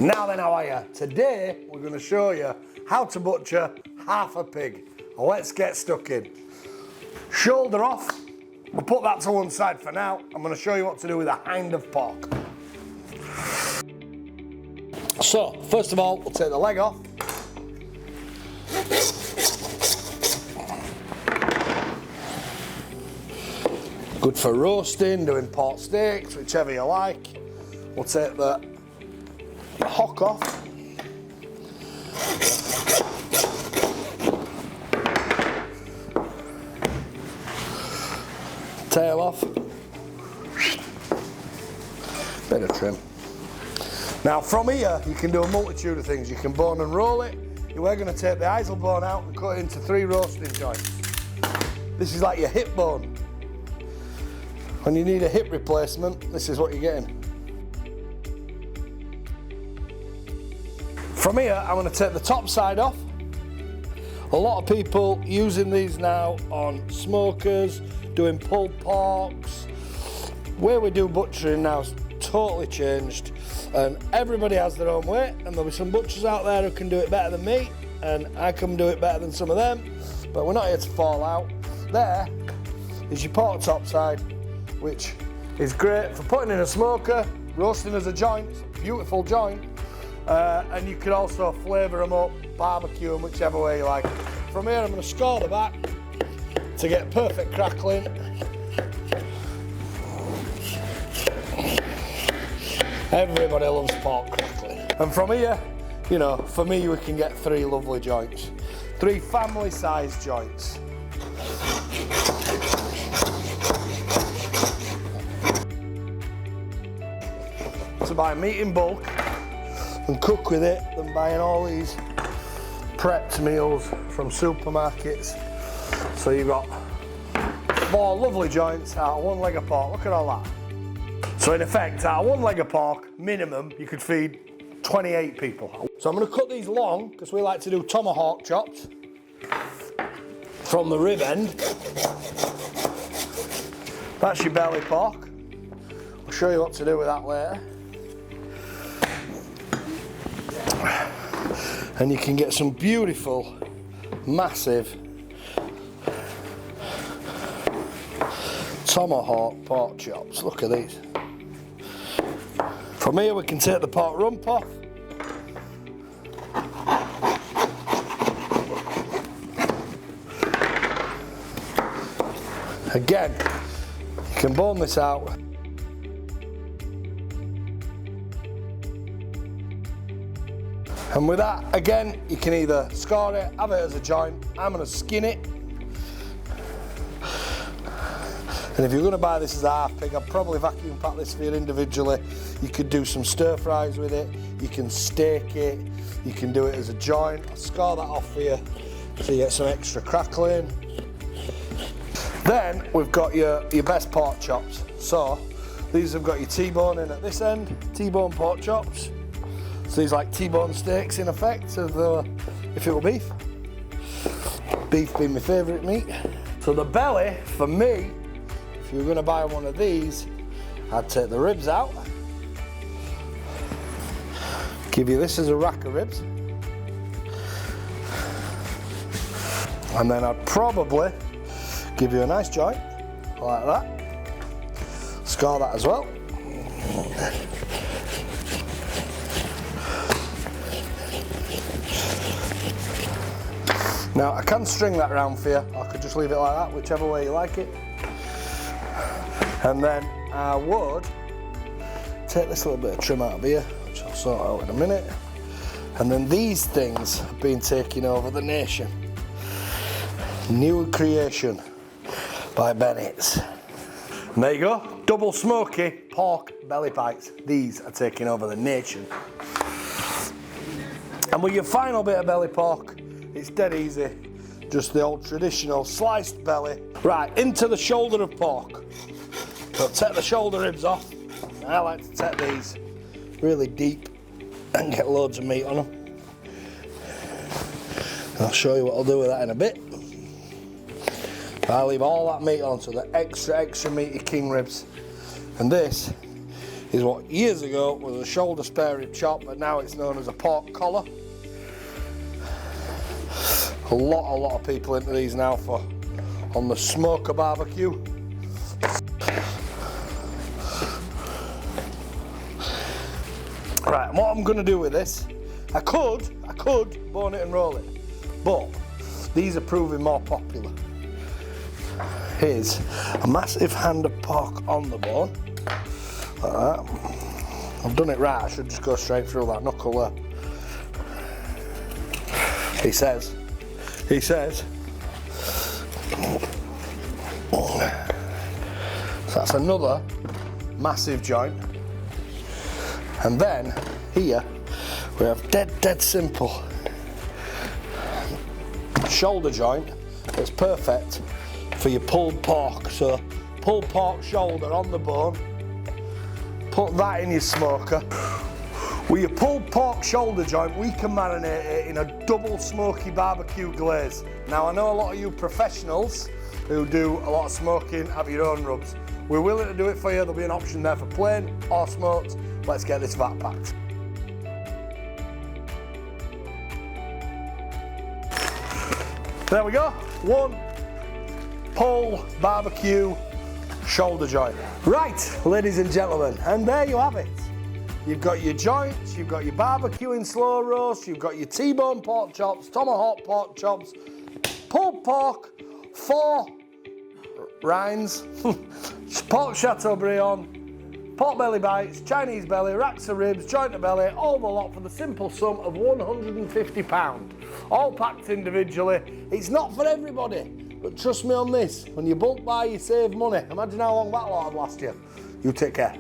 Now then, how are you? Today we're going to show you how to butcher half a pig. Let's get stuck in. Shoulder off. We'll put that to one side for now. I'm going to show you what to do with a hind of pork. So, first of all, we'll take the leg off. Good for roasting, doing pork steaks, whichever you like. We'll take the hock off. Tail off. Bit of trim. Now from here you can do a multitude of things. You can bone and roll it. We're going to take the isle bone out and cut it into 3 roasting joints. This is like your hip bone. When you need a hip replacement, this is what you're getting. From here, I'm going to take the top side off. A lot of people using these now on smokers, doing pulled porks. Where we do butchering now is totally changed, and everybody has their own way, and there'll be some butchers out there who can do it better than me, and I can do it better than some of them, but we're not here to fall out. There is your pork top side, which is great for putting in a smoker, roasting as a joint, beautiful joint, and you can also flavour them up, barbecue them, whichever way you like. From here I'm going to score the back to get perfect crackling. Everybody loves pork crackling. And from here, you know, for me we can get 3 lovely joints. 3 family sized joints. To buy meat in bulk and cook with it than buying all these prepped meals from supermarkets. So you've got 4 lovely joints out of 1 leg of pork. Look at all that. So in effect, out of 1 leg of pork, minimum, you could feed 28 people. So I'm going to cut these long because we like to do tomahawk chops from the rib end. That's your belly pork. I'll show you what to do with that later. And you can get some beautiful, massive tomahawk pork chops. Look at these. From here we can take the pork rump off. Again, you can bone this out. And with that, again, you can either score it, have it as a joint. I'm going to skin it. And if you're going to buy this as a half pig, I'd probably vacuum pack this for you individually. You could do some stir fries with it. You can steak it. You can do it as a joint. I'll score that off for you so you get some extra crackling. Then we've got your best pork chops. So these have got your T-bone in at this end, T-bone pork chops. So these like T-bone steaks in effect, if it were beef. Beef being my favourite meat. So the belly, for me, if you were going to buy one of these, I'd take the ribs out. Give you this as a rack of ribs. And then I'd probably give you a nice joint, like that. Score that as well. Now I can string that round for you, I could just leave it like that, whichever way you like it. And then I would take this little bit of trim out of here, which I'll sort out in a minute. And then these things have been taking over the nation. New creation by Bennett. And there you go, double smoky pork belly bites. These are taking over the nation. And with your final bit of belly pork, it's dead easy. Just the old traditional sliced belly. Right, into the shoulder of pork. So take the shoulder ribs off. I like to take these really deep and get loads of meat on them. I'll show you what I'll do with that in a bit. I leave all that meat on, so the extra meaty king ribs. And this is what years ago was a shoulder spare rib chop, but now it's known as a pork collar. A lot of people into these now for on the smoker barbecue. Right, and what I'm going to do with this, I could bone it and roll it, but these are proving more popular. Here's a massive hand of pork on the bone, like that. I've done it right, I should just go straight through that knuckle there. He says. So that's another massive joint. And then here we have dead simple shoulder joint that's perfect for your pulled pork. So pulled pork shoulder on the bone, put that in your smoker. With your pulled pork shoulder joint, we can marinate it in a double smoky barbecue glaze. Now I know a lot of you professionals who do a lot of smoking have your own rubs. We're willing to do it for you. There'll be an option there for plain or smoked. Let's get this vat packed. There we go, one pull barbecue shoulder joint. Right, ladies and gentlemen, and there you have it. You've got your joints, you've got your barbecuing slow roast, you've got your T-bone pork chops, tomahawk pork chops, pulled pork, 4 rinds, pork chateaubriand, pork belly bites, Chinese belly, racks of ribs, joint of belly, all the lot for the simple sum of £150. All packed individually. It's not for everybody, but trust me on this, when you bulk buy, you save money. Imagine how long that lot would last you. You take care.